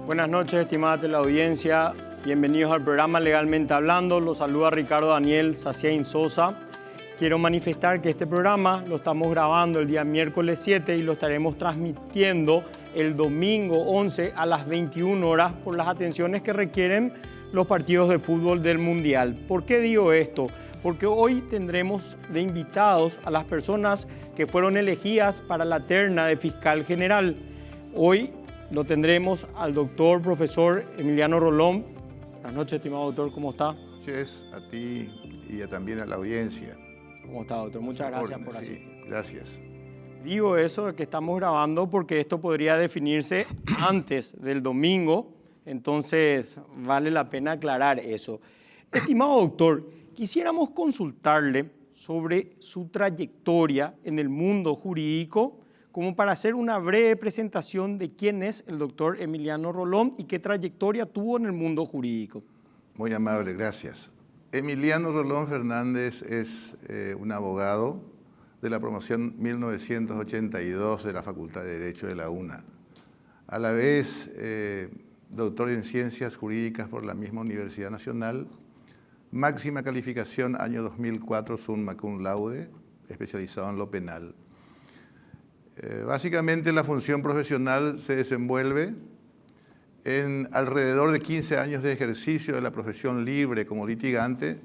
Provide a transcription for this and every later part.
Buenas noches, estimada teleaudiencia. Bienvenidos al programa Legalmente Hablando. Los saluda Ricardo Daniel Saciain Sosa. Quiero manifestar que este programa lo estamos grabando el día miércoles 7 y lo estaremos transmitiendo el domingo 11 a las 21 horas por las atenciones que requieren los partidos de fútbol del Mundial. ¿Por qué digo esto? Porque hoy tendremos de invitados a las personas que fueron elegidas para la terna de fiscal general. Hoy lo tendremos al doctor profesor Emiliano Rolón. Buenas noches, estimado doctor, ¿cómo está? Buenas noches a ti y también a la audiencia. ¿Cómo está, doctor? Muchas gracias por asistir. Sí, gracias. Digo eso de que estamos grabando porque esto podría definirse antes del domingo, entonces vale la pena aclarar eso. Estimado doctor, quisiéramos consultarle sobre su trayectoria en el mundo jurídico, como para hacer una breve presentación de quién es el doctor Emiliano Rolón y qué trayectoria tuvo en el mundo jurídico. Muy amable, gracias. Emiliano Rolón Fernández es un abogado de la promoción 1982 de la Facultad de Derecho de la UNA. A la vez, doctor en Ciencias Jurídicas por la misma Universidad Nacional, máxima calificación año 2004, summa cum laude, especializado en lo penal. Básicamente la función profesional se desenvuelve en alrededor de 15 años de ejercicio de la profesión libre como litigante.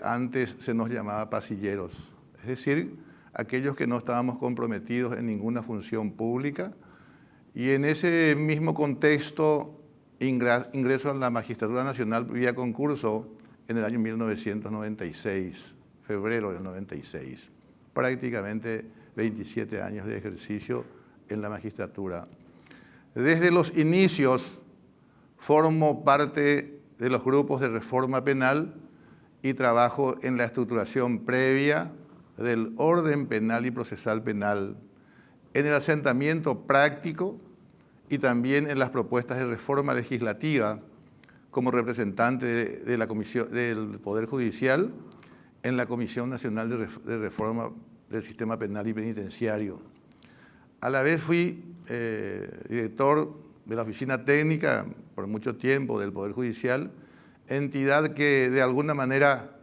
Antes se nos llamaba pasilleros, es decir, aquellos que no estábamos comprometidos en ninguna función pública. Y en ese mismo contexto ingreso a la Magistratura Nacional vía concurso en el año 1996, febrero del 96. Prácticamente 27 años de ejercicio en la magistratura. Desde los inicios formo parte de los grupos de reforma penal y trabajo en la estructuración previa del orden penal y procesal penal, en el asentamiento práctico y también en las propuestas de reforma legislativa como representante de la Comisión del Poder Judicial en la Comisión Nacional de Reforma del Sistema Penal y Penitenciario. A la vez fui director de la Oficina Técnica por mucho tiempo del Poder Judicial, entidad que de alguna manera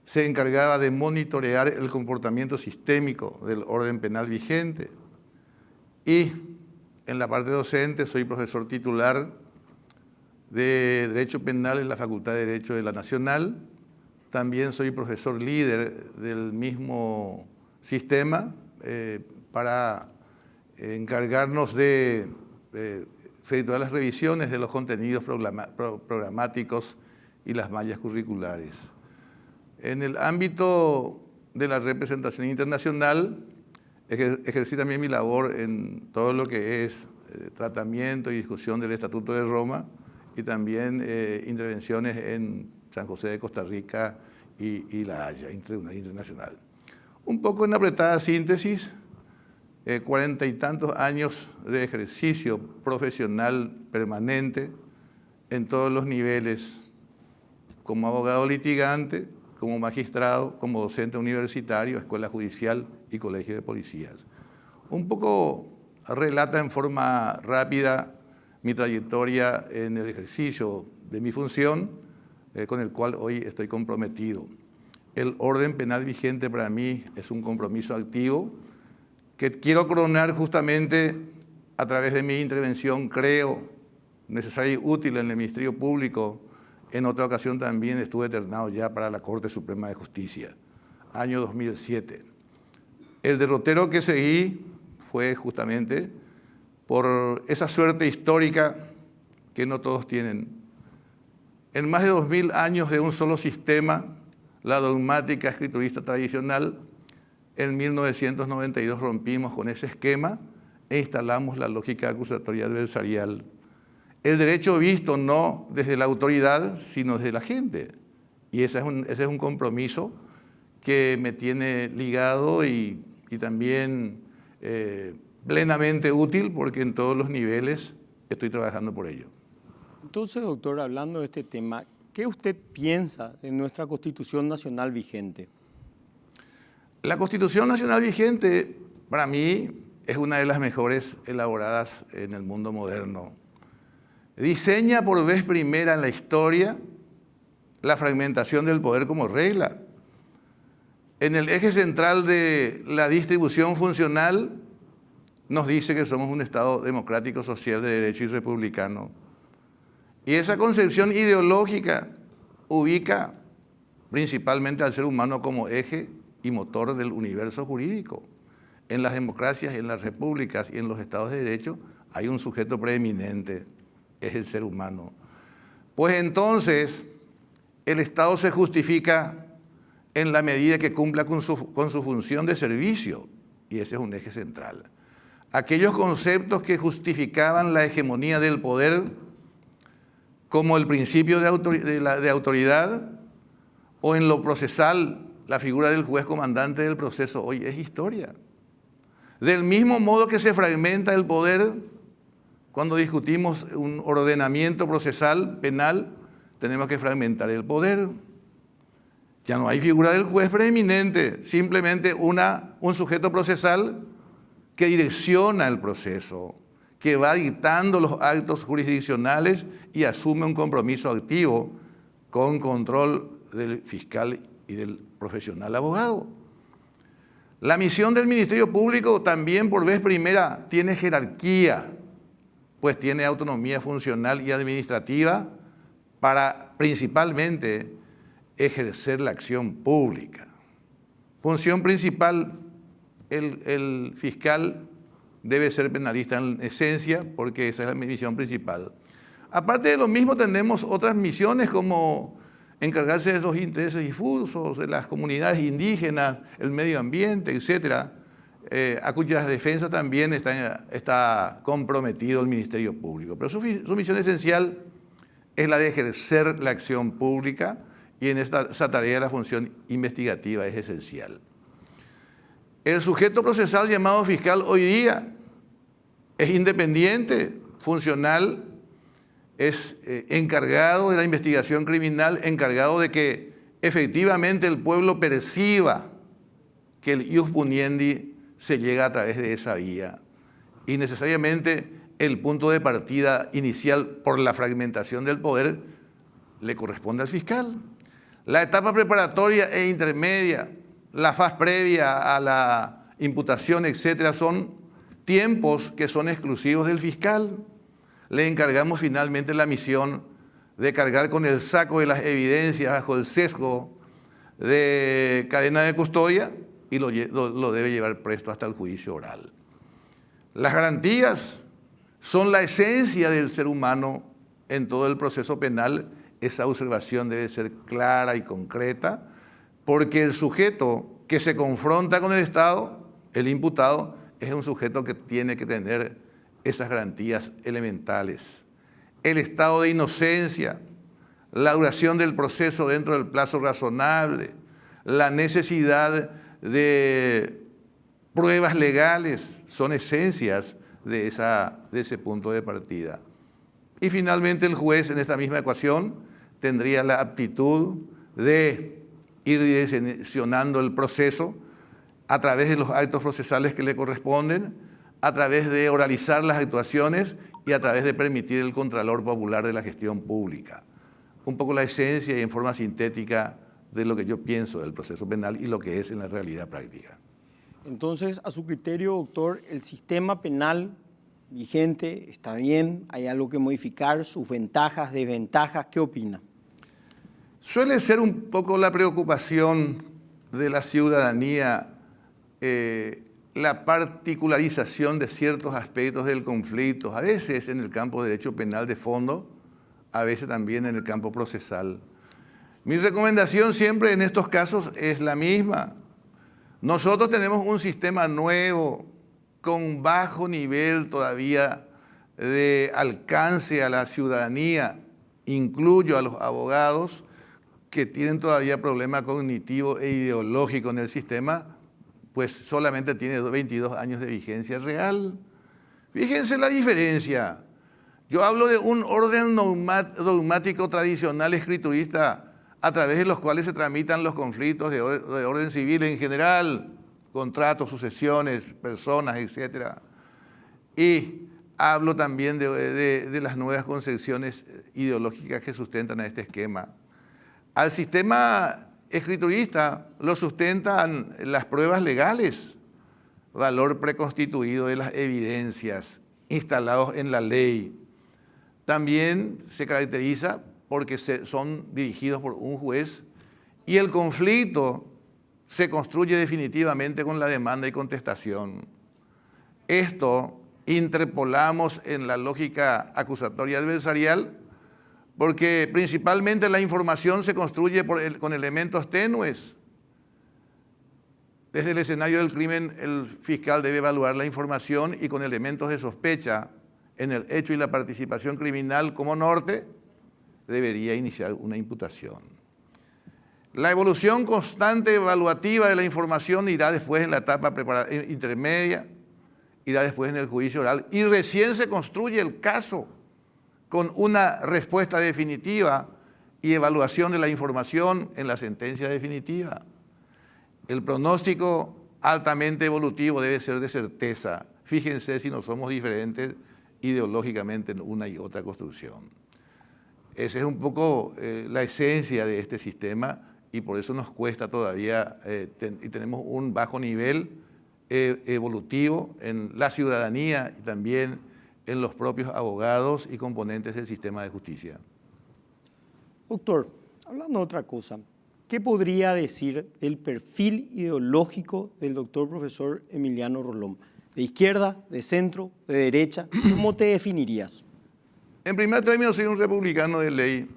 se encargaba de monitorear el comportamiento sistémico del orden penal vigente. Y en la parte docente soy profesor titular de Derecho Penal en la Facultad de Derecho de la Nacional. También soy profesor líder del mismo sistema para encargarnos de efectuar las revisiones de los contenidos programáticos y las mallas curriculares. En el ámbito de la representación internacional, ejercí también mi labor en todo lo que es tratamiento y discusión del Estatuto de Roma y también intervenciones en San José de Costa Rica y La Haya, Tribunal Internacional. Un poco en apretada síntesis, 40 y tantos años de ejercicio profesional permanente en todos los niveles, como abogado litigante, como magistrado, como docente universitario, escuela judicial y colegio de policías. Un poco relata en forma rápida mi trayectoria en el ejercicio de mi función, con el cual hoy estoy comprometido. El orden penal vigente para mí es un compromiso activo que quiero coronar justamente a través de mi intervención, creo, necesaria y útil en el Ministerio Público. En otra ocasión también estuve ternado ya para la Corte Suprema de Justicia, año 2007. El derrotero que seguí fue justamente por esa suerte histórica que no todos tienen. En más de 2000 años de un solo sistema, la dogmática escriturista tradicional, en 1992 rompimos con ese esquema e instalamos la lógica acusatoria adversarial. El derecho visto no desde la autoridad, sino desde la gente. Y ese es un compromiso que me tiene ligado y también plenamente útil porque en todos los niveles estoy trabajando por ello. Entonces, doctor, hablando de este tema, ¿qué usted piensa de nuestra Constitución Nacional vigente? La Constitución Nacional vigente, para mí, es una de las mejores elaboradas en el mundo moderno. diseña por vez primera en la historia la fragmentación del poder como regla. En el eje central de la distribución funcional nos dice que somos un Estado democrático, social, de derecho y republicano. Y esa concepción ideológica ubica principalmente al ser humano como eje y motor del universo jurídico. En las democracias, en las repúblicas y en los estados de derecho hay un sujeto preeminente, es el ser humano. Pues entonces el Estado se justifica en la medida que cumpla con su función de servicio, y ese es un eje central. Aquellos conceptos que justificaban la hegemonía del poder, como el principio de autoridad, o en lo procesal, la figura del juez comandante del proceso, hoy es historia. Del mismo modo que se fragmenta el poder, cuando discutimos un ordenamiento procesal penal, tenemos que fragmentar el poder. Ya no hay figura del juez preeminente, simplemente un sujeto procesal que direcciona el proceso, que va dictando los actos jurisdiccionales y asume un compromiso activo con control del fiscal y del profesional abogado. La misión del Ministerio Público también por vez primera tiene jerarquía, pues tiene autonomía funcional y administrativa para principalmente ejercer la acción pública. Función principal, el fiscal debe ser penalista en esencia, porque esa es la misión principal. Aparte de lo mismo, tenemos otras misiones como encargarse de los intereses difusos, de las comunidades indígenas, el medio ambiente, etcétera, a cuyas defensas también está comprometido el Ministerio Público. Pero su misión esencial es la de ejercer la acción pública, y en esa tarea la función investigativa es esencial. El sujeto procesal llamado fiscal hoy día es independiente, funcional, es encargado de la investigación criminal, encargado de que efectivamente el pueblo perciba que el ius puniendi se llega a través de esa vía. Y necesariamente el punto de partida inicial por la fragmentación del poder le corresponde al fiscal. La etapa preparatoria e intermedia, la fase previa a la imputación, etcétera, son tiempos que son exclusivos del fiscal. Le encargamos finalmente la misión de cargar con el saco de las evidencias bajo el sesgo de cadena de custodia y lo debe llevar presto hasta el juicio oral. Las garantías son la esencia del ser humano en todo el proceso penal. Esa observación debe ser clara y concreta, porque el sujeto que se confronta con el Estado, el imputado, es un sujeto que tiene que tener esas garantías elementales. El estado de inocencia, la duración del proceso dentro del plazo razonable, la necesidad de pruebas legales, son esencias de ese punto de partida. Y finalmente el juez en esta misma ecuación tendría la aptitud de ir direccionando el proceso a través de los actos procesales que le corresponden, a través de oralizar las actuaciones y a través de permitir el contralor popular de la gestión pública. Un poco la esencia y en forma sintética de lo que yo pienso del proceso penal y lo que es en la realidad práctica. Entonces, a su criterio, doctor, ¿el sistema penal vigente está bien? ¿Hay algo que modificar? ¿Sus ventajas, desventajas? ¿Qué opina? Suele ser un poco la preocupación de la ciudadanía la particularización de ciertos aspectos del conflicto, a veces en el campo de derecho penal de fondo, a veces también en el campo procesal. Mi recomendación siempre en estos casos es la misma. Nosotros tenemos un sistema nuevo, con bajo nivel todavía de alcance a la ciudadanía, incluyo a los abogados que tienen todavía problema cognitivo e ideológico en el sistema, pues solamente tiene 22 años de vigencia real. Fíjense la diferencia. Yo hablo de un orden dogmático tradicional escriturista a través de los cuales se tramitan los conflictos de orden civil en general, contratos, sucesiones, personas, etc. Y hablo también de las nuevas concepciones ideológicas que sustentan a este esquema. Al sistema escriturista lo sustentan las pruebas legales, valor preconstituido de las evidencias instalados en la ley. También se caracteriza porque son dirigidos por un juez y el conflicto se construye definitivamente con la demanda y contestación. Esto interpolamos en la lógica acusatoria adversarial porque principalmente la información se construye con elementos tenues. Desde el escenario del crimen, el fiscal debe evaluar la información y con elementos de sospecha en el hecho y la participación criminal como norte, debería iniciar una imputación. La evolución constante evaluativa de la información irá después en la etapa intermedia, irá después en el juicio oral y recién se construye el caso con una respuesta definitiva y evaluación de la información en la sentencia definitiva. El pronóstico altamente evolutivo debe ser de certeza. Fíjense si no somos diferentes ideológicamente en una y otra construcción. Esa es un poco la esencia de este sistema y por eso nos cuesta todavía y tenemos un bajo nivel evolutivo en la ciudadanía y también en los propios abogados y componentes del sistema de justicia. Doctor, hablando de otra cosa, ¿qué podría decir del perfil ideológico del doctor profesor Emiliano Rolón? ¿De izquierda, de centro, de derecha? ¿Cómo te definirías? En primer término, soy un republicano de ley.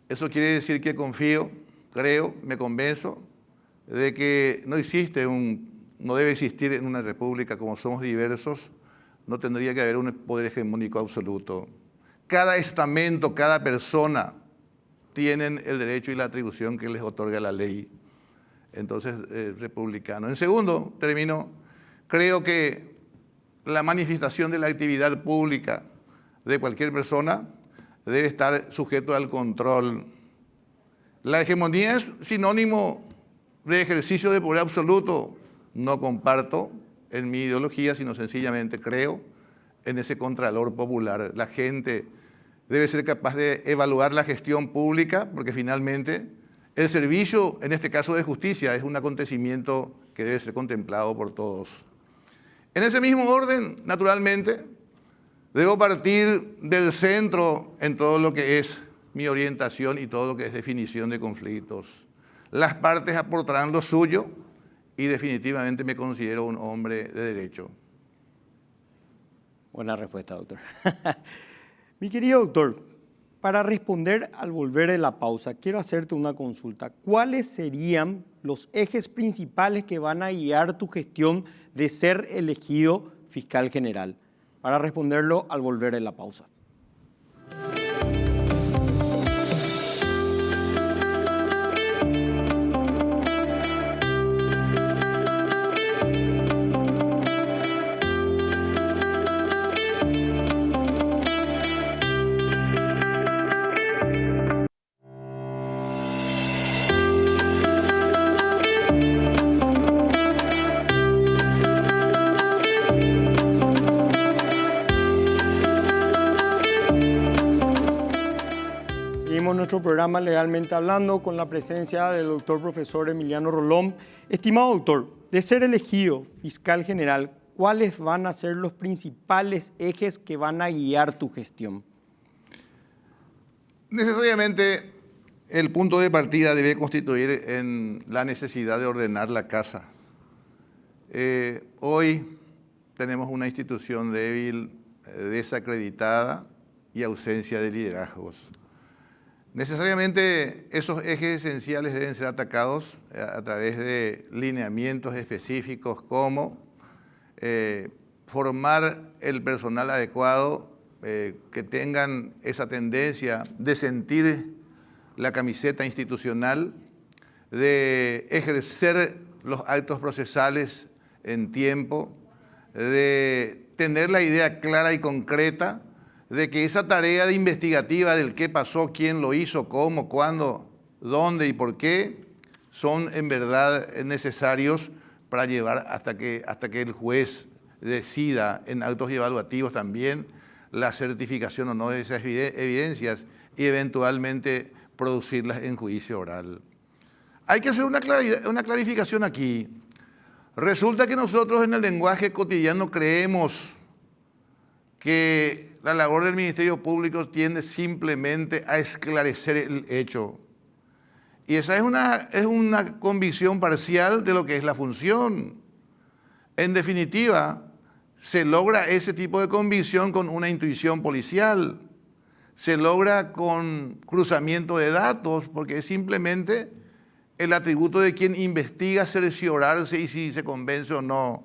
Eso quiere decir que confío, creo, me convenzo de que no debe existir en una república como somos diversos, no tendría que haber un poder hegemónico absoluto. Cada estamento, cada persona tienen el derecho y la atribución que les otorga la ley. Entonces, republicano. En segundo término, creo que la manifestación de la actividad pública de cualquier persona debe estar sujeto al control. La hegemonía es sinónimo de ejercicio de poder absoluto. No comparto en mi ideología, sino sencillamente creo en ese contralor popular. La gente debe ser capaz de evaluar la gestión pública, porque finalmente el servicio, en este caso de justicia, es un acontecimiento que debe ser contemplado por todos. En ese mismo orden, naturalmente, debo partir del centro en todo lo que es mi orientación y todo lo que es definición de conflictos. Las partes aportarán lo suyo y definitivamente me considero un hombre de derecho. Buena respuesta, doctor. Mi querido doctor, para responder al volver de la pausa, quiero hacerte una consulta. ¿Cuáles serían los ejes principales que van a guiar tu gestión de ser elegido fiscal general? Para responderlo al volver de la pausa. Nuestro programa Legalmente Hablando con la presencia del doctor profesor Emiliano Rolón. Estimado doctor, de ser elegido fiscal general, ¿cuáles van a ser los principales ejes que van a guiar tu gestión? Necesariamente el punto de partida debe constituir en la necesidad de ordenar la casa. Hoy tenemos una institución débil, desacreditada y ausencia de liderazgos. Necesariamente esos ejes esenciales deben ser atacados a través de lineamientos específicos como formar el personal adecuado, que tengan esa tendencia de sentir la camiseta institucional, de ejercer los actos procesales en tiempo, de tener la idea clara y concreta de que esa tarea de investigativa del qué pasó, quién lo hizo, cómo, cuándo, dónde y por qué, son en verdad necesarios para llevar hasta que el juez decida en actos evaluativos también la certificación o no de esas evidencias y eventualmente producirlas en juicio oral. Hay que hacer una clarificación aquí. Resulta que nosotros en el lenguaje cotidiano creemos que la labor del Ministerio Público tiende simplemente a esclarecer el hecho. Y esa es una convicción parcial de lo que es la función. En definitiva, se logra ese tipo de convicción con una intuición policial, se logra con cruzamiento de datos, porque es simplemente el atributo de quien investiga cerciorarse y si se convence o no.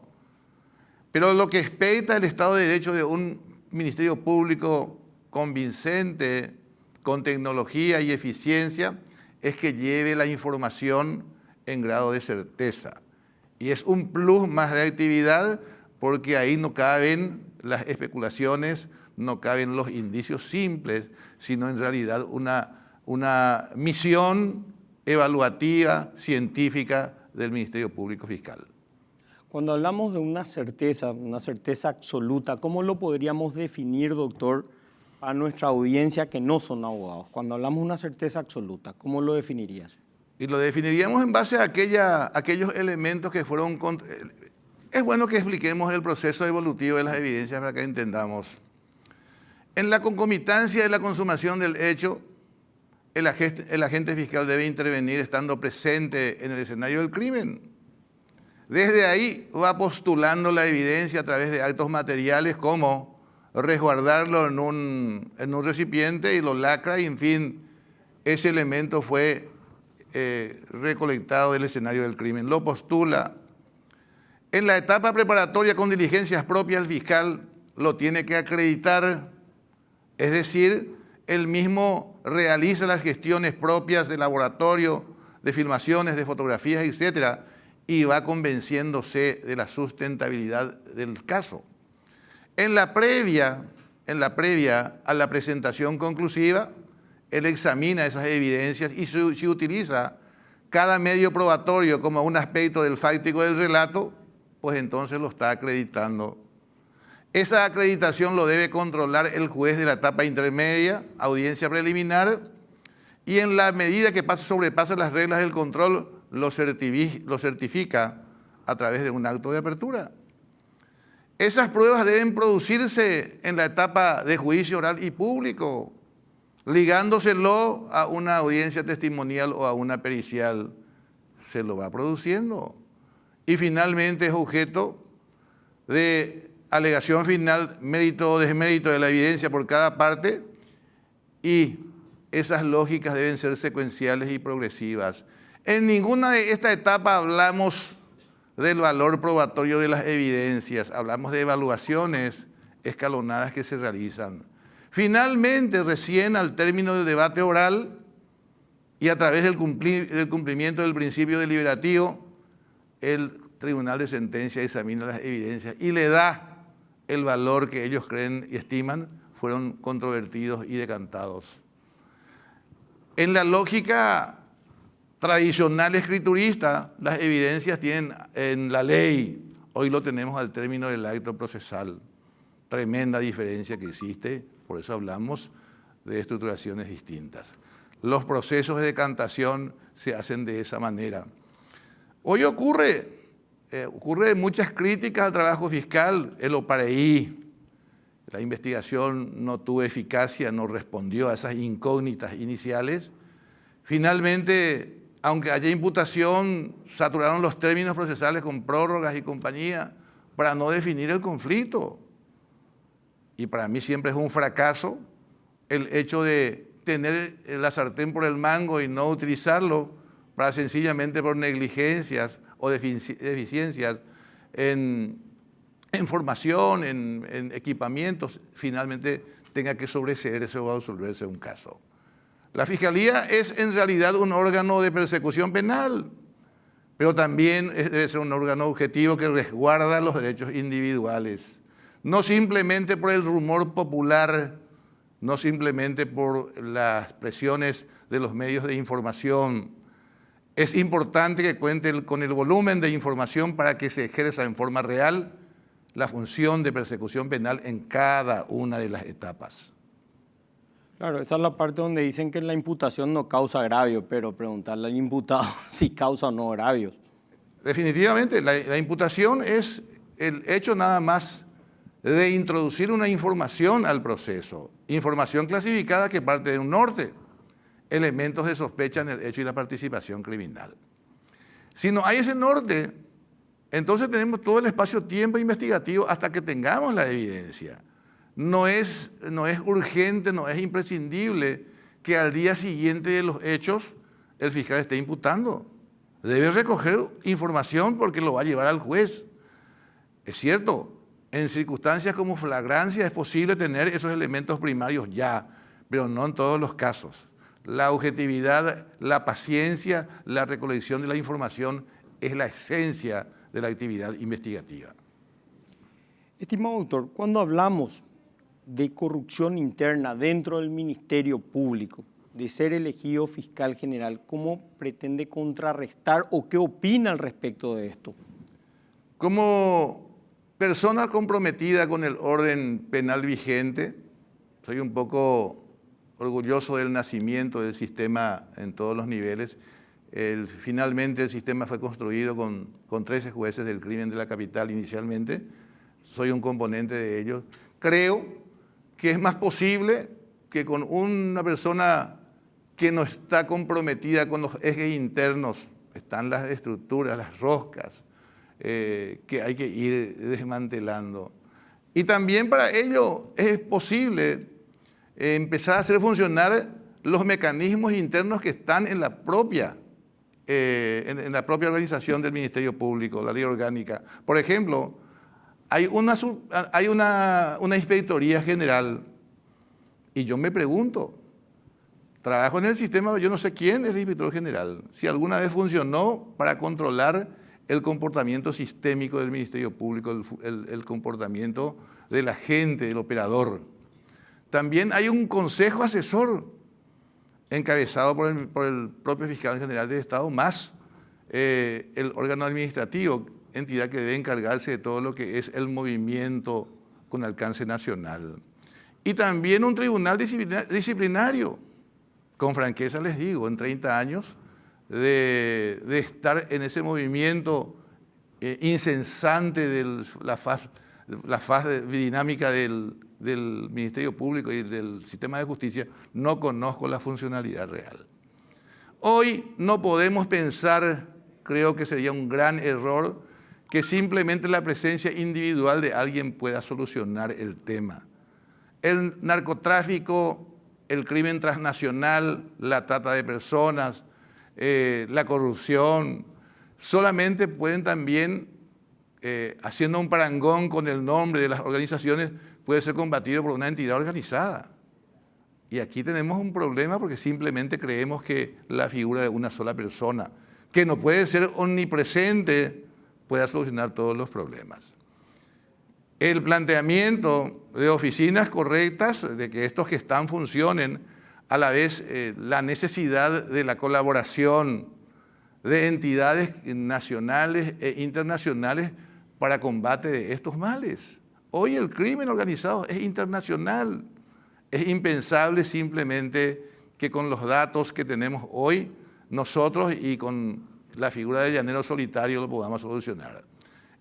Pero lo que expecta el Estado de Derecho de un Ministerio Público convincente, con tecnología y eficiencia, es que lleve la información en grado de certeza. Y es un plus más de actividad porque ahí no caben las especulaciones, no caben los indicios simples, sino en realidad una misión evaluativa, científica del Ministerio Público Fiscal. Cuando hablamos de una certeza absoluta, ¿cómo lo podríamos definir, doctor, a nuestra audiencia que no son abogados? Cuando hablamos de una certeza absoluta, ¿cómo lo definirías? Y lo definiríamos en base a aquellos elementos que fueron... Es bueno que expliquemos el proceso evolutivo de las evidencias para que entendamos. En la concomitancia de la consumación del hecho, el agente fiscal debe intervenir estando presente en el escenario del crimen. Desde ahí va postulando la evidencia a través de actos materiales como resguardarlo en un recipiente y lo lacra y, en fin, ese elemento fue recolectado del escenario del crimen. Lo postula. En la etapa preparatoria con diligencias propias, el fiscal lo tiene que acreditar, es decir, él mismo realiza las gestiones propias de laboratorio, de filmaciones, de fotografías, etcétera, y va convenciéndose de la sustentabilidad del caso. En la previa a la presentación conclusiva, él examina esas evidencias y si utiliza cada medio probatorio como un aspecto del fáctico del relato, pues entonces lo está acreditando. Esa acreditación lo debe controlar el juez de la etapa intermedia, audiencia preliminar, y en la medida que sobrepasa las reglas del control, lo certifica a través de un acto de apertura. Esas pruebas deben producirse en la etapa de juicio oral y público, ligándoselo a una audiencia testimonial o a una pericial. Se lo va produciendo. Y finalmente es objeto de alegación final, mérito o desmérito de la evidencia por cada parte, y esas lógicas deben ser secuenciales y progresivas. En ninguna de estas etapas hablamos del valor probatorio de las evidencias, hablamos de evaluaciones escalonadas que se realizan. Finalmente, recién al término del debate oral y a través del cumplimiento del principio deliberativo, el Tribunal de Sentencia examina las evidencias y le da el valor que ellos creen y estiman fueron controvertidos y decantados. En la lógica tradicional escriturista, las evidencias tienen en la ley, hoy lo tenemos al término del acto procesal. Tremenda diferencia que existe, por eso hablamos de estructuraciones distintas. Los procesos de decantación se hacen de esa manera. Hoy ocurre muchas críticas al trabajo fiscal, el OPAREI. La investigación no tuvo eficacia, no respondió a esas incógnitas iniciales. Finalmente, aunque haya imputación, saturaron los términos procesales con prórrogas y compañía para no definir el conflicto. Y para mí siempre es un fracaso el hecho de tener la sartén por el mango y no utilizarlo para sencillamente por negligencias o deficiencias en formación, en equipamientos, finalmente tenga que sobreseerse o absolverse un caso. La Fiscalía es en realidad un órgano de persecución penal, pero también debe ser un órgano objetivo que resguarda los derechos individuales. No simplemente por el rumor popular, no simplemente por las presiones de los medios de información. Es importante que cuente con el volumen de información para que se ejerza en forma real la función de persecución penal en cada una de las etapas. Claro, esa es la parte donde dicen que la imputación no causa agravio, pero preguntarle al imputado si causa o no agravios. Definitivamente, la imputación es el hecho nada más de introducir una información al proceso, información clasificada que parte de un norte, elementos de sospecha en el hecho y la participación criminal. Si no hay ese norte, entonces tenemos todo el espacio-tiempo investigativo hasta que tengamos la evidencia. No es urgente, no es imprescindible que al día siguiente de los hechos el fiscal esté imputando. Debe recoger información porque lo va a llevar al juez. Es cierto, en circunstancias como flagrancia es posible tener esos elementos primarios ya, pero no en todos los casos. La objetividad, la paciencia, la recolección de la información es la esencia de la actividad investigativa. Estimado doctor, cuando hablamos de corrupción interna dentro del Ministerio Público, de ser elegido fiscal general, ¿cómo pretende contrarrestar o qué opina al respecto de esto? Como persona comprometida con el orden penal vigente, soy un poco orgulloso del nacimiento del sistema en todos los niveles. Finalmente el sistema fue construido con 13 jueces del crimen de la capital inicialmente. Soy un componente de ellos. Creo que es más posible que con una persona que no está comprometida con los ejes internos, están las estructuras, las roscas, que hay que ir desmantelando. Y también para ello es posible empezar a hacer funcionar los mecanismos internos que están en la propia organización del Ministerio Público, la ley orgánica. Por ejemplo, hay una inspectoría general y yo me pregunto, trabajo en el sistema, yo no sé quién es el inspector general, si alguna vez funcionó para controlar el comportamiento sistémico del Ministerio Público, el comportamiento de la gente, del operador. También hay un consejo asesor encabezado por el propio fiscal general del Estado, más el órgano administrativo, entidad que debe encargarse de todo lo que es el movimiento con alcance nacional. Y también un tribunal disciplinario. Con franqueza les digo, en 30 años de estar en ese movimiento incesante de la faz dinámica del Ministerio Público y del sistema de justicia, no conozco la funcionalidad real. Hoy no podemos pensar, creo que sería un gran error, que simplemente la presencia individual de alguien pueda solucionar el tema. El narcotráfico, el crimen transnacional, la trata de personas, la corrupción, solamente pueden también, haciendo un parangón con el nombre de las organizaciones, puede ser combatido por una entidad organizada. Y aquí tenemos un problema porque simplemente creemos que la figura de una sola persona, que no puede ser omnipresente, pueda solucionar todos los problemas. El planteamiento de oficinas correctas, de que estos que están funcionen, a la vez la necesidad de la colaboración de entidades nacionales e internacionales para combate de estos males. Hoy el crimen organizado es internacional. Es impensable simplemente que con los datos que tenemos hoy, nosotros y con la figura del llanero solitario lo podamos solucionar.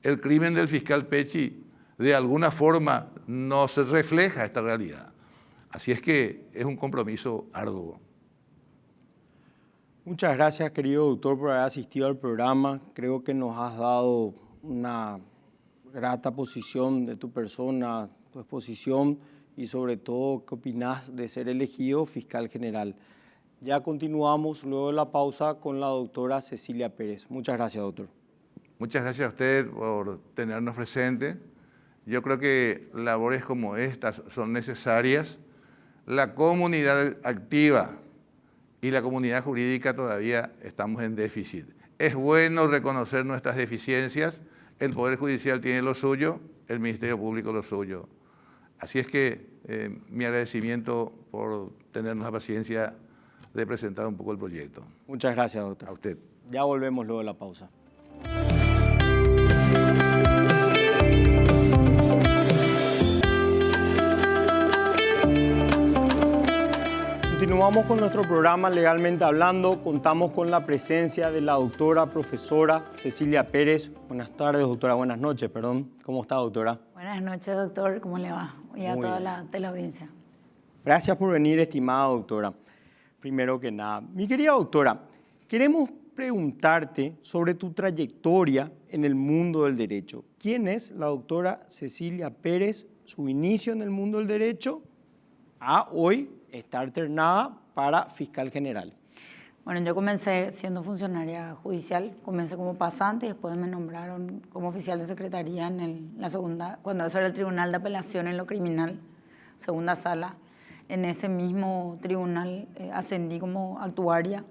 El crimen del fiscal Pecci de alguna forma no se refleja esta realidad. Así es que es un compromiso arduo. Muchas gracias, querido doctor, por haber asistido al programa. Creo que nos has dado una grata posición de tu persona, tu exposición y sobre todo qué opinás de ser elegido fiscal general. Ya continuamos luego de la pausa con la doctora Cecilia Pérez. Muchas gracias, doctor. Muchas gracias a usted por tenernos presente. Yo creo que labores como estas son necesarias. La comunidad activa y la comunidad jurídica todavía estamos en déficit. Es bueno reconocer nuestras deficiencias. El Poder Judicial tiene lo suyo, el Ministerio Público lo suyo. Así es que mi agradecimiento por tenernos la paciencia de presentar un poco el proyecto. Muchas gracias, doctor. A usted. Ya volvemos luego de la pausa. Continuamos con nuestro programa Legalmente Hablando. Contamos con la presencia de la doctora, profesora Cecilia Pérez. Buenas tardes, doctora. Buenas noches, perdón. ¿Cómo está, doctora? Buenas noches, doctor. ¿Cómo le va? Y a toda la teleaudiencia. Gracias por venir, estimada doctora. Primero que nada, mi querida doctora, queremos preguntarte sobre tu trayectoria en el mundo del derecho. ¿Quién es la doctora Cecilia Pérez? Su inicio en el mundo del derecho a hoy está alternada para fiscal general. Bueno, yo comencé siendo funcionaria judicial, comencé como pasante y después me nombraron como oficial de secretaría en la segunda, cuando eso era el Tribunal de Apelación en lo criminal, segunda sala. En ese mismo tribunal ascendí como actuaria.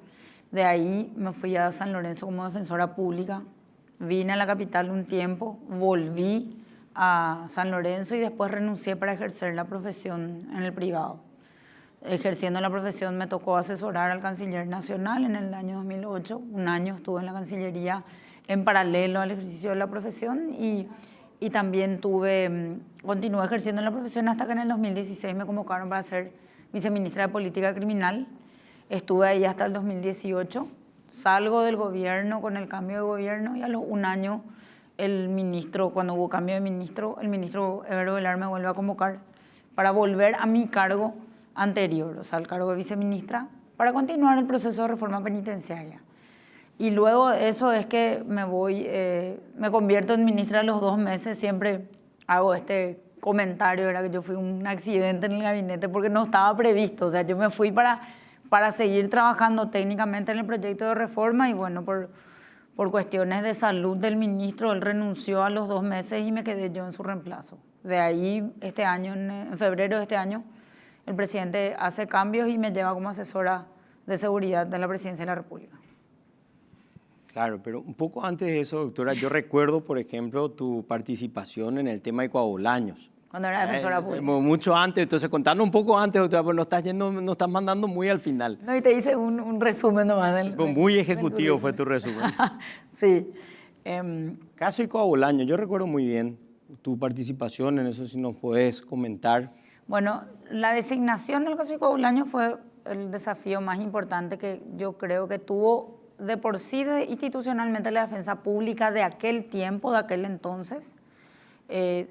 De ahí me fui a San Lorenzo como defensora pública. Vine a la capital un tiempo, volví a San Lorenzo y después renuncié para ejercer la profesión en el privado. Ejerciendo la profesión me tocó asesorar al Canciller Nacional en el año 2008. Un año estuve en la Cancillería en paralelo al ejercicio de la profesión y también continué ejerciendo la profesión hasta que en el 2016 me convocaron para ser viceministra de Política Criminal. Estuve ahí hasta el 2018. Salgo del gobierno con el cambio de gobierno y a los un año cuando hubo cambio de ministro, el ministro Evero Velar me vuelve a convocar para volver a mi cargo anterior, o sea, el cargo de viceministra, para continuar el proceso de reforma penitenciaria. Y luego eso es que me convierto en ministra a los 2 meses. Siempre hago este comentario, era que yo fui un accidente en el gabinete porque no estaba previsto. O sea, yo me fui para seguir trabajando técnicamente en el proyecto de reforma y bueno, por cuestiones de salud del ministro, él renunció a los 2 meses y me quedé yo en su reemplazo. De ahí, este año, en febrero de este año, el presidente hace cambios y me lleva como asesora de seguridad de la Presidencia de la República. Claro, pero un poco antes de eso, doctora, yo recuerdo, por ejemplo, tu participación en el tema de Coabolaños. Cuando era defensora pública. Mucho antes, entonces contanos un poco antes, doctora, pero nos estás mandando muy al final. No, y te hice un resumen nomás. Muy ejecutivo fue tu resumen. Sí. Caso de Coabolaños, yo recuerdo muy bien tu participación en eso, si nos podés comentar. Bueno, la designación del caso de Coabolaños fue el desafío más importante que yo creo que tuvo de por sí institucionalmente la defensa pública de aquel tiempo, de aquel entonces.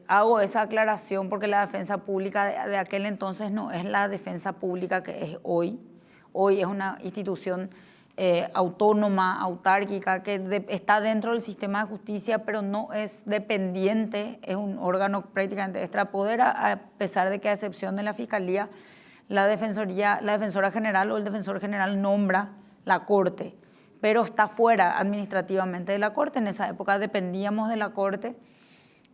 Hago esa aclaración porque la defensa pública de aquel entonces no es la defensa pública que es hoy. Hoy es una institución autónoma, autárquica, que está dentro del sistema de justicia, pero no es dependiente, es un órgano prácticamente extrapoder, a pesar de que a excepción de la Fiscalía, la defensora general o el defensor general nombra la Corte, pero está fuera administrativamente de la Corte. En esa época dependíamos de la Corte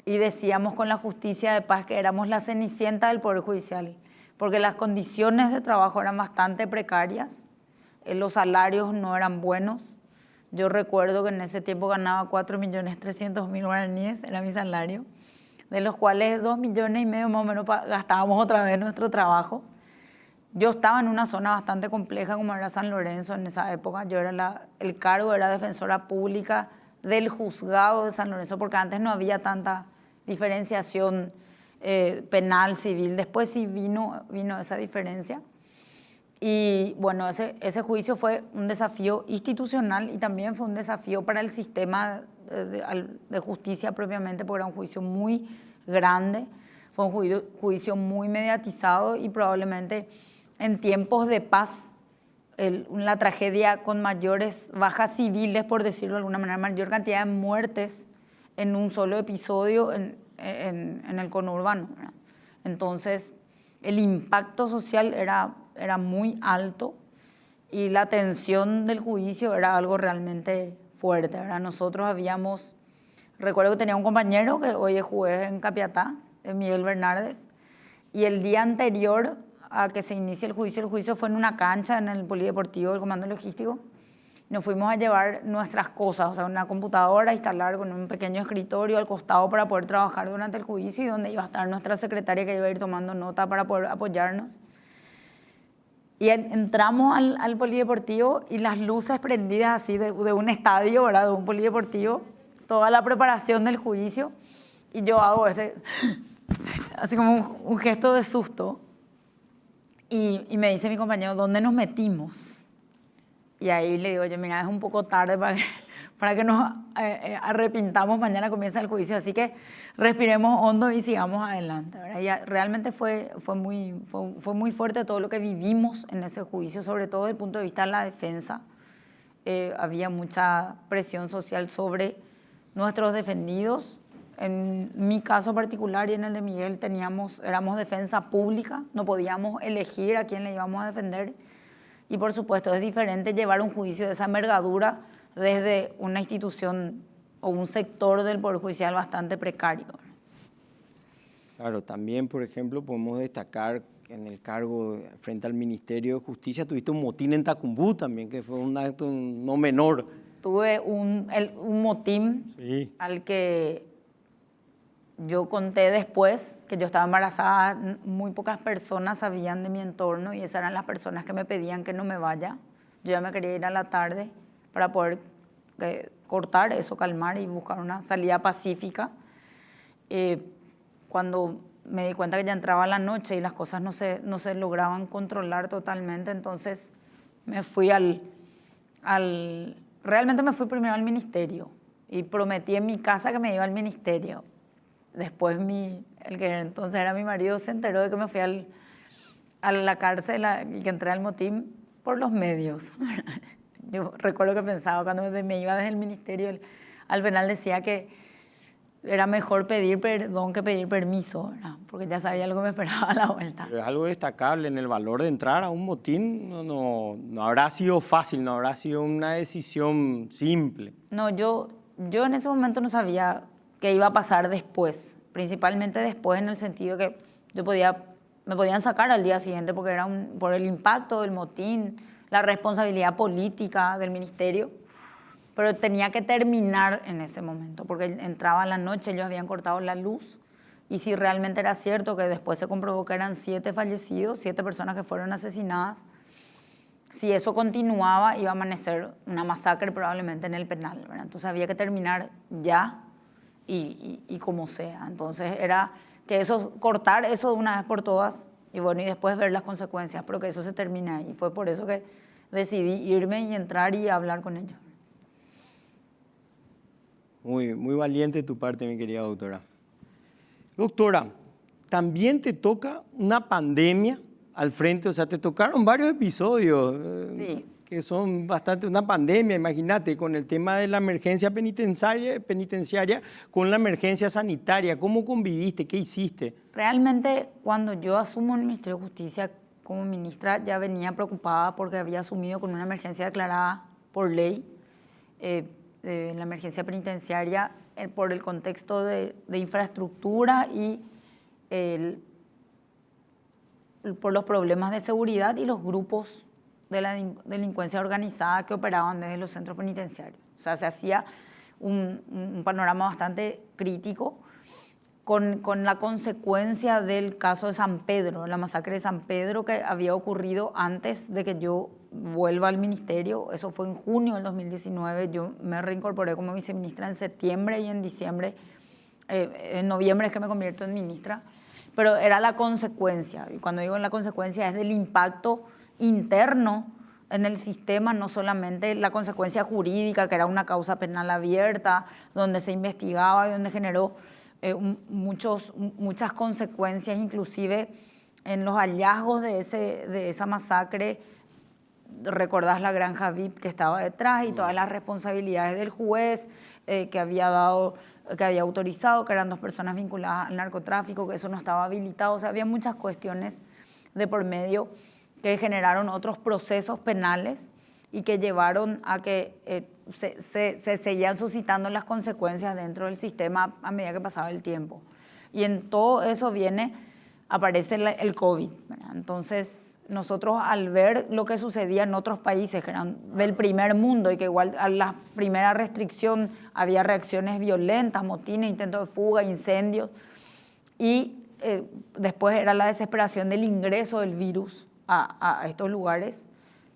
y decíamos con la justicia de paz que éramos la cenicienta del Poder Judicial, porque las condiciones de trabajo eran bastante precarias. Los salarios no eran buenos. Yo recuerdo que en ese tiempo ganaba 4.300.000 guaraníes, era mi salario, de los cuales 2,5 millones más o menos gastábamos otra vez nuestro trabajo. Yo estaba en una zona bastante compleja como era San Lorenzo en esa época. Yo el cargo era defensora pública del juzgado de San Lorenzo, porque antes no había tanta diferenciación penal, civil. Después sí vino esa diferencia. Y bueno, ese juicio fue un desafío institucional y también fue un desafío para el sistema de justicia propiamente, porque era un juicio muy grande, fue un juicio muy mediatizado y probablemente en tiempos de paz, la tragedia con mayores bajas civiles, por decirlo de alguna manera, mayor cantidad de muertes en un solo episodio en el conurbano, ¿verdad? Entonces, el impacto social era muy alto y la tensión del juicio era algo realmente fuerte, ¿verdad? Recuerdo que tenía un compañero que hoy es juez en Capiatá, Miguel Bernardes, y el día anterior a que se inicie el juicio fue en una cancha en el polideportivo del Comando Logístico. Nos fuimos a llevar nuestras cosas, o sea, una computadora, instalar con un pequeño escritorio al costado para poder trabajar durante el juicio y donde iba a estar nuestra secretaria que iba a ir tomando nota para poder apoyarnos. Y entramos al polideportivo y las luces prendidas así de un estadio, ¿verdad? De un polideportivo, toda la preparación del juicio. Y yo hago así como un gesto de susto. Y me dice mi compañero, ¿dónde nos metimos? Y ahí le digo yo, mira, es un poco tarde para que nos arrepintamos, mañana comienza el juicio, así que respiremos hondo y sigamos adelante, ¿verdad? Y realmente fue muy fuerte todo lo que vivimos en ese juicio, sobre todo desde el punto de vista de la defensa. Había mucha presión social sobre nuestros defendidos. En mi caso particular y en el de Miguel éramos defensa pública, no podíamos elegir a quién le íbamos a defender. Y por supuesto es diferente llevar un juicio de esa envergadura desde una institución o un sector del Poder Judicial bastante precario. Claro, también, por ejemplo, podemos destacar que en el cargo frente al Ministerio de Justicia tuviste un motín en Tacumbú también, que fue un acto no menor. Tuve un motín Sí. al que yo conté después que yo estaba embarazada, muy pocas personas sabían de mi entorno y esas eran las personas que me pedían que no me vaya. Yo ya me quería ir a la tarde para poder cortar eso, calmar y buscar una salida pacífica. Cuando me di cuenta que ya entraba la noche y las cosas no se lograban controlar totalmente, entonces me fui realmente me fui primero al ministerio y prometí en mi casa que me iba al ministerio. Después el que entonces era mi marido se enteró de que me fui a la cárcel y que entré al motín por los medios. Yo recuerdo que pensaba cuando me iba desde el ministerio al penal decía que era mejor pedir perdón que pedir permiso, ¿verdad? Porque ya sabía lo que me esperaba a la vuelta. Pero es algo destacable en el valor de entrar a un motín, no habrá sido fácil, no habrá sido una decisión simple. No, yo en ese momento no sabía qué iba a pasar después, principalmente después en el sentido que me podían sacar al día siguiente porque era por el impacto del motín, la responsabilidad política del ministerio, pero tenía que terminar en ese momento porque entraba la noche, ellos habían cortado la luz y si realmente era cierto que después se comprobó que eran 7 fallecidos, 7 personas que fueron asesinadas, si eso continuaba iba a amanecer una masacre probablemente en el penal, ¿verdad? Entonces había que terminar ya y como sea. Entonces era que cortar eso de una vez por todas y bueno, y después ver las consecuencias, pero que eso se termine ahí. Fue por eso que decidí irme y entrar y hablar con ellos. Muy, muy valiente de tu parte, mi querida doctora. Doctora, también te toca una pandemia al frente, o sea, te tocaron varios episodios Sí. que son bastante una pandemia, imagínate, con el tema de la emergencia penitenciaria con la emergencia sanitaria. ¿Cómo conviviste? ¿Qué hiciste? Realmente, cuando yo asumo el Ministerio de Justicia como ministra, ya venía preocupada porque había asumido con una emergencia declarada por ley, la emergencia penitenciaria, por el contexto de infraestructura y por los problemas de seguridad y los grupos de la delincuencia organizada que operaban desde los centros penitenciarios. O sea, se hacía un panorama bastante crítico con la consecuencia del caso de San Pedro, la masacre de San Pedro que había ocurrido antes de que yo vuelva al ministerio. Eso fue en junio del 2019. Yo me reincorporé como viceministra en septiembre y en diciembre, en noviembre es que me convierto en ministra. Pero era la consecuencia, y cuando digo la consecuencia es del impacto interno en el sistema, no solamente la consecuencia jurídica, que era una causa penal abierta, donde se investigaba y donde generó muchas consecuencias, inclusive en los hallazgos de esa masacre. Recordás la granja VIP que estaba detrás y todas las responsabilidades del juez que había autorizado, que eran 2 personas vinculadas al narcotráfico, que eso no estaba habilitado. O sea, había muchas cuestiones de por medio que generaron otros procesos penales y que llevaron a que se seguían suscitando las consecuencias dentro del sistema a medida que pasaba el tiempo. Y en todo eso aparece el COVID, ¿verdad? Entonces, nosotros al ver lo que sucedía en otros países que eran del primer mundo y que igual a la primera restricción había reacciones violentas, motines, intentos de fuga, incendios, y después era la desesperación del ingreso del virus a estos lugares.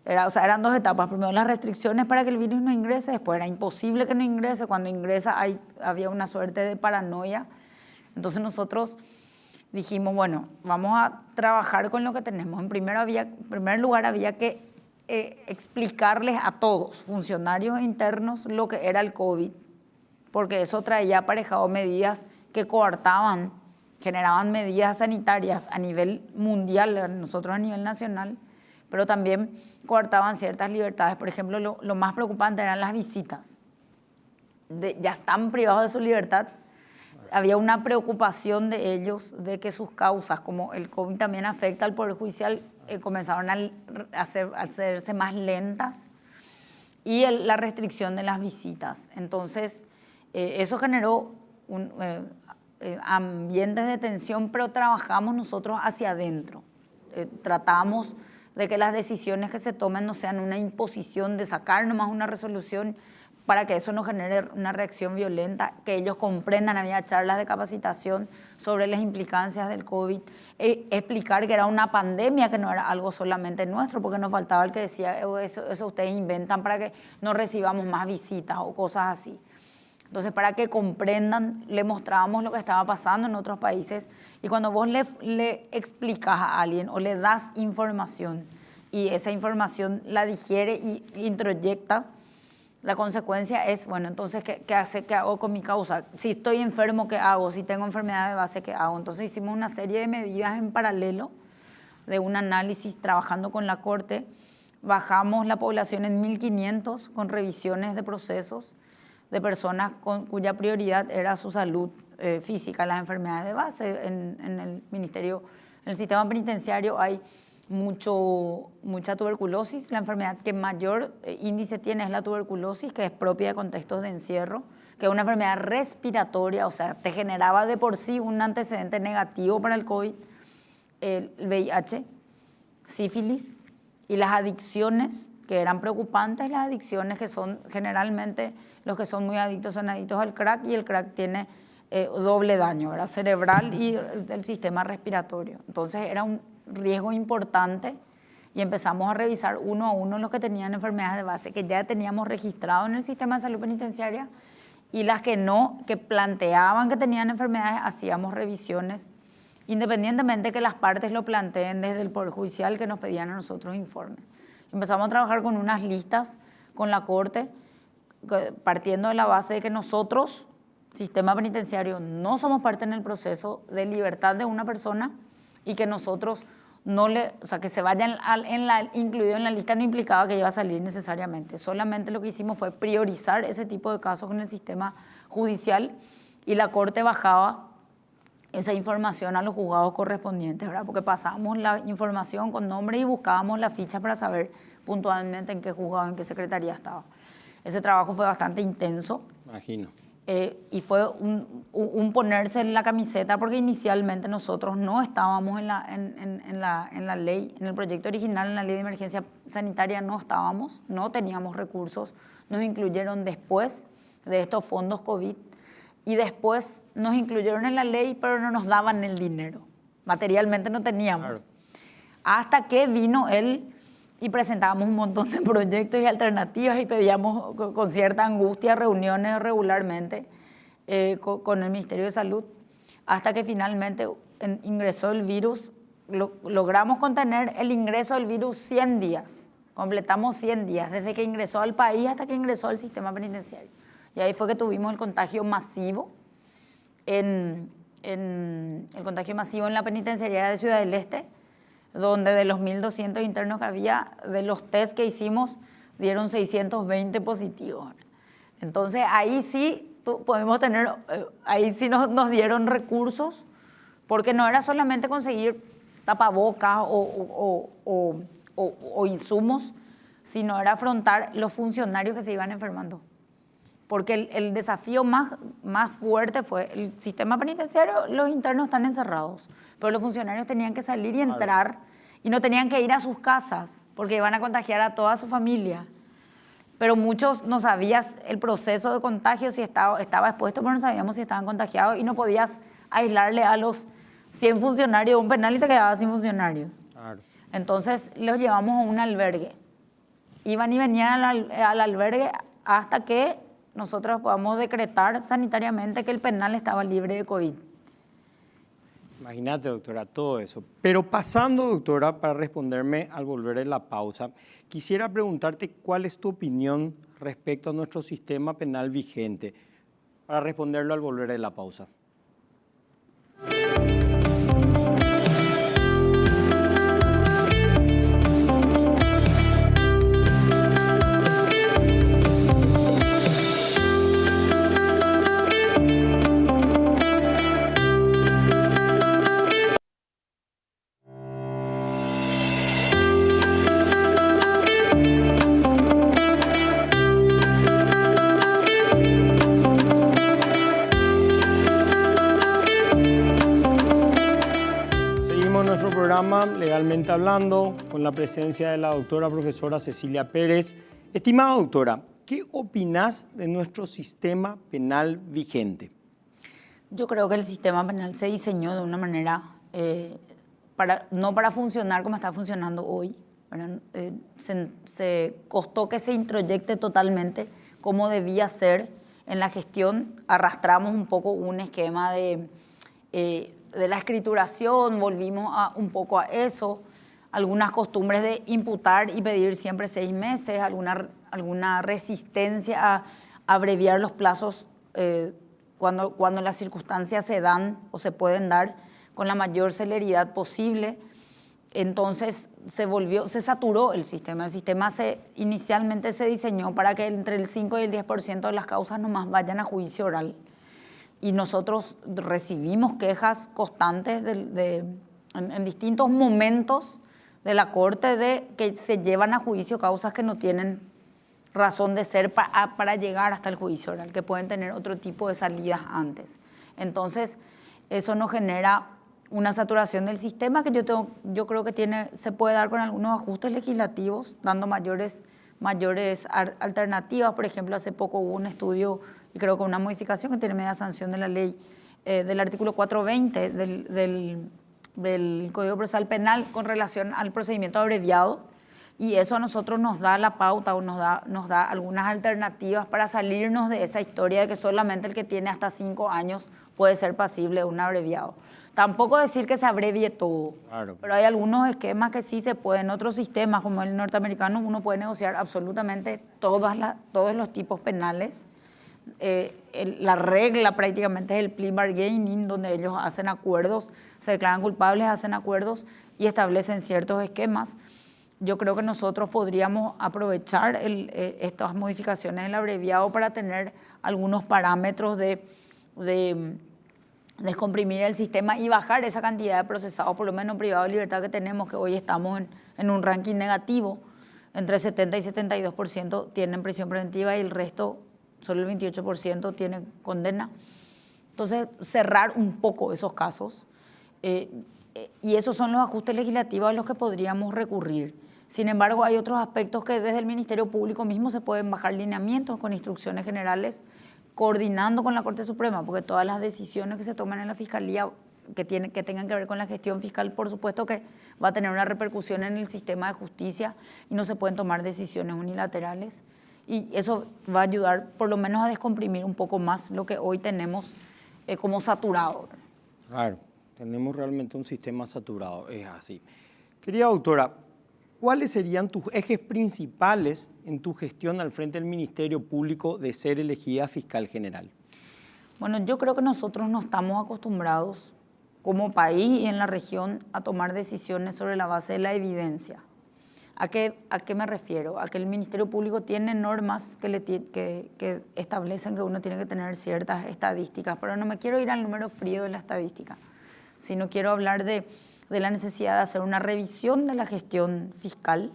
Eran 2 etapas. Primero las restricciones para que el virus no ingrese, después era imposible que no ingrese. Cuando ingresa había una suerte de paranoia. Entonces nosotros dijimos, bueno, vamos a trabajar con lo que tenemos. En primer lugar había que explicarles a todos, funcionarios internos, lo que era el COVID, porque eso traía aparejado medidas que coartaban, generaban medidas sanitarias a nivel mundial, nosotros a nivel nacional, pero también coartaban ciertas libertades. Por ejemplo, lo más preocupante eran las visitas. Ya están privados de su libertad. Había una preocupación de ellos de que sus causas, como el COVID también afecta al Poder Judicial, comenzaron a hacerse más lentas, y la restricción de las visitas. Entonces, eso generó ambientes de tensión, pero trabajamos nosotros hacia adentro. Tratamos de que las decisiones que se tomen no sean una imposición de sacar nomás una resolución para que eso no genere una reacción violenta, que ellos comprendan. Había charlas de capacitación sobre las implicancias del COVID, explicar que era una pandemia, que no era algo solamente nuestro, porque nos faltaba el que decía, eso ustedes inventan para que no recibamos más visitas o cosas así. Entonces, para que comprendan, le mostrábamos lo que estaba pasando en otros países, y cuando vos le explicas a alguien o le das información y esa información la digiere y introyecta, la consecuencia es, bueno, entonces, ¿qué hago con mi causa? Si estoy enfermo, ¿qué hago? Si tengo enfermedad de base, ¿qué hago? Entonces hicimos una serie de medidas en paralelo, de un análisis trabajando con la Corte. Bajamos la población en 1.500 con revisiones de procesos de personas cuya prioridad era su salud física, las enfermedades de base. En el ministerio, en el sistema penitenciario hay mucha tuberculosis. La enfermedad que mayor índice tiene es la tuberculosis, que es propia de contextos de encierro, que es una enfermedad respiratoria, o sea, te generaba de por sí un antecedente negativo para el COVID, el VIH, sífilis, y las adicciones que eran preocupantes, las adicciones que son generalmente, los que son muy adictos son adictos al crack, y el crack tiene doble daño, ¿verdad? Cerebral y el sistema respiratorio. Entonces era un riesgo importante, y empezamos a revisar uno a uno los que tenían enfermedades de base que ya teníamos registrado en el sistema de salud penitenciaria, y las que no, que planteaban que tenían enfermedades, hacíamos revisiones, independientemente que las partes lo planteen desde el Poder Judicial, que nos pedían a nosotros informes. Empezamos a trabajar con unas listas con la Corte, partiendo de la base de que nosotros, sistema penitenciario, no somos parte en el proceso de libertad de una persona, y que nosotros o sea, que se vayan incluido en la lista no implicaba que iba a salir necesariamente. Solamente lo que hicimos fue priorizar ese tipo de casos con el sistema judicial, y la Corte bajaba esa información a los juzgados correspondientes, ¿verdad? Porque pasábamos la información con nombre y buscábamos la ficha para saber puntualmente en qué juzgado, en qué secretaría estaba. Ese trabajo fue bastante intenso. Imagino. Y fue un ponerse en la camiseta, porque inicialmente nosotros no estábamos en la ley, en el proyecto original, en la ley de emergencia sanitaria no estábamos, no teníamos recursos, nos incluyeron después de estos fondos COVID, y después nos incluyeron en la ley, pero no nos daban el dinero, materialmente no teníamos. Claro. Hasta que vino él y presentábamos un montón de proyectos y alternativas, y pedíamos con cierta angustia reuniones regularmente con el Ministerio de Salud, hasta que finalmente ingresó el virus. Logramos contener el ingreso del virus 100 días, completamos 100 días, desde que ingresó al país hasta que ingresó al sistema penitenciario. Y ahí fue que tuvimos el contagio masivo, el contagio masivo en la penitenciaría de Ciudad del Este, donde de los 1.200 internos que había, de los test que hicimos, dieron 620 positivos. Entonces ahí sí podemos tener, ahí sí nos dieron recursos, porque no era solamente conseguir tapabocas o insumos, sino era afrontar los funcionarios que se iban enfermando. Porque el desafío más fuerte fue el sistema penitenciario. Los internos están encerrados, pero los funcionarios tenían que salir y entrar, y no tenían que ir a sus casas porque iban a contagiar a toda su familia. Pero muchos no sabías el proceso de contagio, si estaba expuesto, pero no sabíamos si estaban contagiados, y no podías aislarle a los 100 funcionarios de un penal y te quedabas sin funcionarios. Claro. Entonces los llevamos a un albergue. Iban y venían al albergue hasta que nosotros podamos decretar sanitariamente que el penal estaba libre de COVID. Imagínate, doctora, todo eso. Pero pasando, doctora, para responderme al volver de la pausa, quisiera preguntarte cuál es tu opinión respecto a nuestro sistema penal vigente, para responderlo al volver de la pausa. Legalmente Hablando, con la presencia de la doctora profesora Cecilia Pérez. Estimada doctora, ¿qué opinás de nuestro sistema penal vigente? Yo creo que el sistema penal se diseñó de una manera, no para funcionar como está funcionando hoy. Se costó que se introyecte totalmente como debía ser en la gestión. Arrastramos un poco un esquema de la escrituración, volvimos un poco a eso, algunas costumbres de imputar y pedir siempre 6 meses, alguna resistencia a abreviar los plazos cuando las circunstancias se dan o se pueden dar con la mayor celeridad posible. Entonces se saturó el sistema. El sistema inicialmente se diseñó para que entre el 5 y el 10% de las causas nomás vayan a juicio oral. Y nosotros recibimos quejas constantes en distintos momentos de la Corte de que se llevan a juicio causas que no tienen razón de ser para llegar hasta el juicio oral, que pueden tener otro tipo de salidas antes. Entonces, eso nos genera una saturación del sistema que yo creo que se puede dar con algunos ajustes legislativos, dando mayores alternativas. Por ejemplo, hace poco hubo un estudio, y creo que una modificación que tiene media sanción de la ley del artículo 420 del Código Procesal Penal con relación al procedimiento abreviado, y eso a nosotros nos da la pauta o nos da algunas alternativas para salirnos de esa historia de que solamente el que tiene hasta 5 años puede ser pasible de un abreviado. Tampoco decir que se abrevie todo, claro, pero hay algunos esquemas que sí se pueden. En otros sistemas, como el norteamericano, uno puede negociar absolutamente todos los tipos penales. La regla prácticamente es el plea bargaining, donde ellos hacen acuerdos, se declaran culpables, hacen acuerdos y establecen ciertos esquemas. Yo creo que nosotros podríamos aprovechar estas modificaciones del abreviado para tener algunos parámetros de descomprimir el sistema y bajar esa cantidad de procesados, por lo menos privados de libertad que tenemos, que hoy estamos en un ranking negativo. Entre 70 y 72% tienen prisión preventiva y el resto, solo el 28% tiene condena. Entonces, cerrar un poco esos casos. Y esos son los ajustes legislativos a los que podríamos recurrir. Sin embargo, hay otros aspectos que desde el Ministerio Público mismo se pueden bajar lineamientos con instrucciones generales, coordinando con la Corte Suprema, porque todas las decisiones que se toman en la Fiscalía que tengan que ver con la gestión fiscal, por supuesto que va a tener una repercusión en el sistema de justicia y no se pueden tomar decisiones unilaterales. Y eso va a ayudar por lo menos a descomprimir un poco más lo que hoy tenemos como saturado. Claro, tenemos realmente un sistema saturado, es así. Querida doctora, ¿cuáles serían tus ejes principales en tu gestión al frente del Ministerio Público de ser elegida fiscal general? Bueno, yo creo que nosotros no estamos acostumbrados como país y en la región a tomar decisiones sobre la base de la evidencia. ¿A qué me refiero? A que el Ministerio Público tiene normas que establecen que uno tiene que tener ciertas estadísticas, pero no me quiero ir al número frío de la estadística, sino quiero hablar de la necesidad de hacer una revisión de la gestión fiscal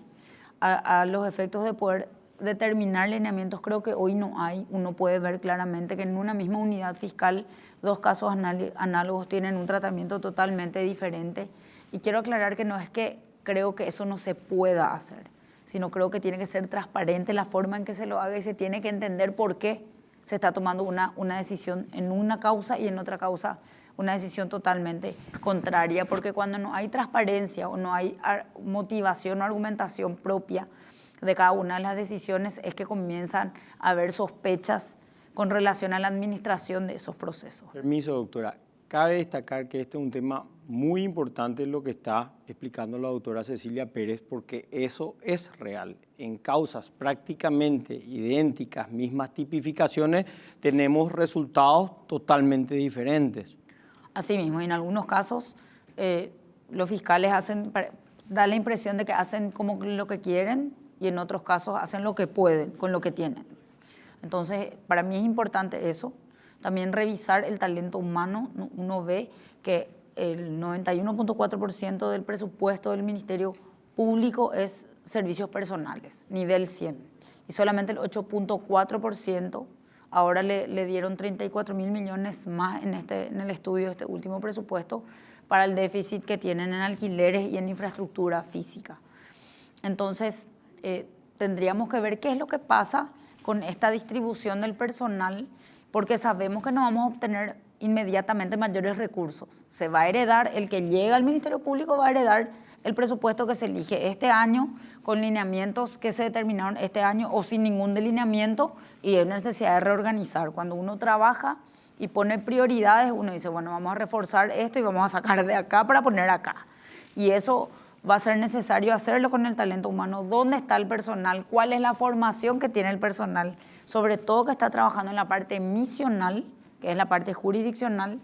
a los efectos de poder determinar lineamientos. Creo que hoy no hay. Uno puede ver claramente que en una misma unidad fiscal 2 casos análogos tienen un tratamiento totalmente diferente. Y quiero aclarar que no es que creo que eso no se pueda hacer, sino creo que tiene que ser transparente la forma en que se lo haga y se tiene que entender por qué se está tomando una decisión en una causa y en otra causa una decisión totalmente contraria, porque cuando no hay transparencia o no hay motivación o argumentación propia de cada una de las decisiones es que comienzan a haber sospechas con relación a la administración de esos procesos. Permiso, doctora. Cabe destacar que este es un tema muy importante lo que está explicando la doctora Cecilia Pérez, porque eso es real. En causas prácticamente idénticas, mismas tipificaciones, tenemos resultados totalmente diferentes. Así mismo, en algunos casos los fiscales da la impresión de que hacen como lo que quieren y en otros casos hacen lo que pueden con lo que tienen. Entonces, para mí es importante eso. También revisar el talento humano. Uno ve que el 91.4% del presupuesto del Ministerio Público es servicios personales, nivel 100. Y solamente el 8.4%, ahora le dieron 34.000 millones más en el estudio de este último presupuesto para el déficit que tienen en alquileres y en infraestructura física. Entonces, tendríamos que ver qué es lo que pasa con esta distribución del personal, porque sabemos que no vamos a obtener inmediatamente mayores recursos. Se va a heredar, el que llega al Ministerio Público va a heredar el presupuesto que se elige este año, con lineamientos que se determinaron este año o sin ningún delineamiento, y hay necesidad de reorganizar. Cuando uno trabaja y pone prioridades, uno dice, bueno, vamos a reforzar esto y vamos a sacar de acá para poner acá. Y eso va a ser necesario hacerlo con el talento humano. ¿Dónde está el personal? ¿Cuál es la formación que tiene el personal? Sobre todo que está trabajando en la parte misional, que es la parte jurisdiccional,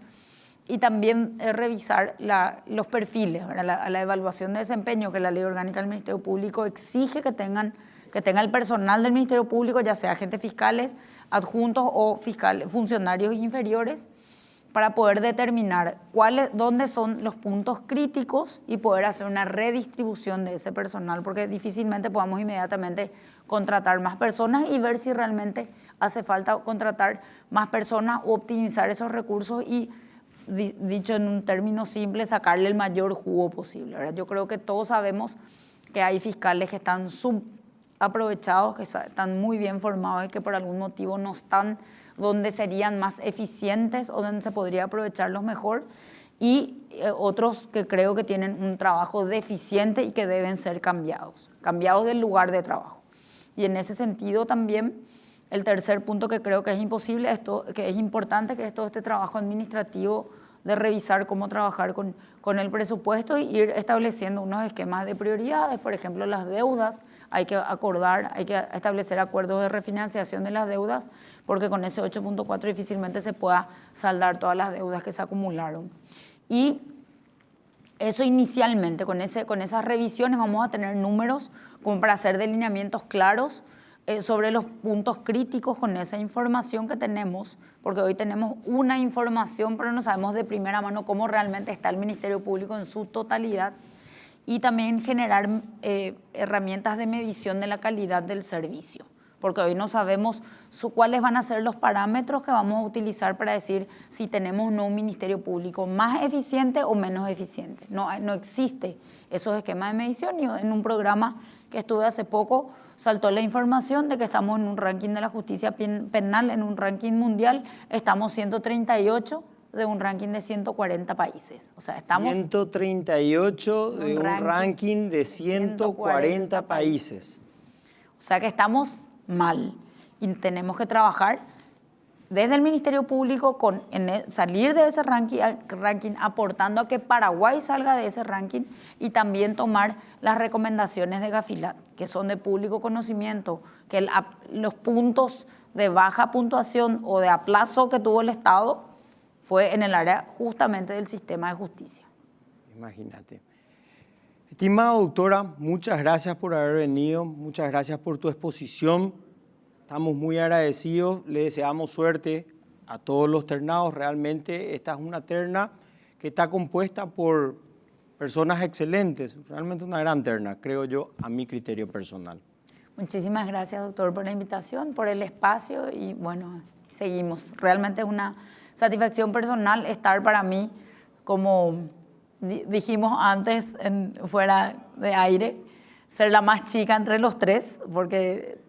y también revisar los perfiles, la evaluación de desempeño que la Ley Orgánica del Ministerio Público exige que tenga el personal del Ministerio Público, ya sea agentes fiscales, adjuntos o funcionarios inferiores, para poder determinar dónde son los puntos críticos y poder hacer una redistribución de ese personal, porque difícilmente podamos inmediatamente contratar más personas y ver si realmente hace falta contratar más personas o optimizar esos recursos y, dicho en un término simple, sacarle el mayor jugo posible, ¿verdad? Yo creo que todos sabemos que hay fiscales que están subaprovechados, que están muy bien formados y que por algún motivo no están donde serían más eficientes o donde se podría aprovecharlos mejor, y otros que creo que tienen un trabajo deficiente y que deben ser cambiados del lugar de trabajo. Y en ese sentido también el tercer punto que creo que es importante, que es todo este trabajo administrativo de revisar cómo trabajar con el presupuesto y ir estableciendo unos esquemas de prioridades. Por ejemplo, las deudas, hay que establecer acuerdos de refinanciación de las deudas, porque con ese 8.4 difícilmente se pueda saldar todas las deudas que se acumularon. Y eso inicialmente, con esas revisiones vamos a tener números como para hacer delineamientos claros sobre los puntos críticos con esa información que tenemos, porque hoy tenemos una información, pero no sabemos de primera mano cómo realmente está el Ministerio Público en su totalidad, y también generar herramientas de medición de la calidad del servicio, porque hoy no sabemos cuáles van a ser los parámetros que vamos a utilizar para decir si tenemos o no un Ministerio Público más eficiente o menos eficiente. No existe esos esquemas de medición, y en un programa que estuve hace poco saltó la información de que estamos en un ranking de la justicia penal, en un ranking mundial, estamos 138 de un ranking de 140 países. O sea, estamos 138 de un ranking de 140 países. O sea que estamos mal y tenemos que trabajar desde el Ministerio Público salir de ese ranking, aportando a que Paraguay salga de ese ranking, y también tomar las recomendaciones de Gafilat, que son de público conocimiento, que los puntos de baja puntuación o de aplazo que tuvo el Estado fue en el área justamente del sistema de justicia. Imagínate. Estimada doctora, muchas gracias por haber venido, muchas gracias por tu exposición. Estamos muy agradecidos, le deseamos suerte a todos los ternados. Realmente esta es una terna que está compuesta por personas excelentes, realmente una gran terna, creo yo, a mi criterio personal. Muchísimas gracias, doctor, por la invitación, por el espacio, y bueno, seguimos. Realmente es una satisfacción personal estar para mí, como dijimos antes, fuera de aire, ser la más chica entre los tres, porque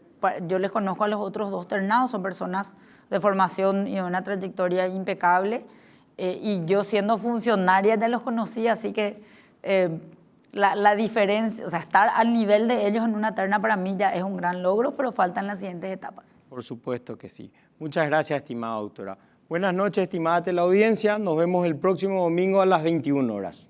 yo les conozco a los otros dos ternados, son personas de formación y una trayectoria impecable, y yo siendo funcionaria ya los conocí, así que la diferencia, o sea, estar al nivel de ellos en una terna para mí ya es un gran logro, pero faltan las siguientes etapas. Por supuesto que sí. Muchas gracias, estimada doctora. Buenas noches, estimada teleaudiencia. Nos vemos el próximo domingo a las 21 horas.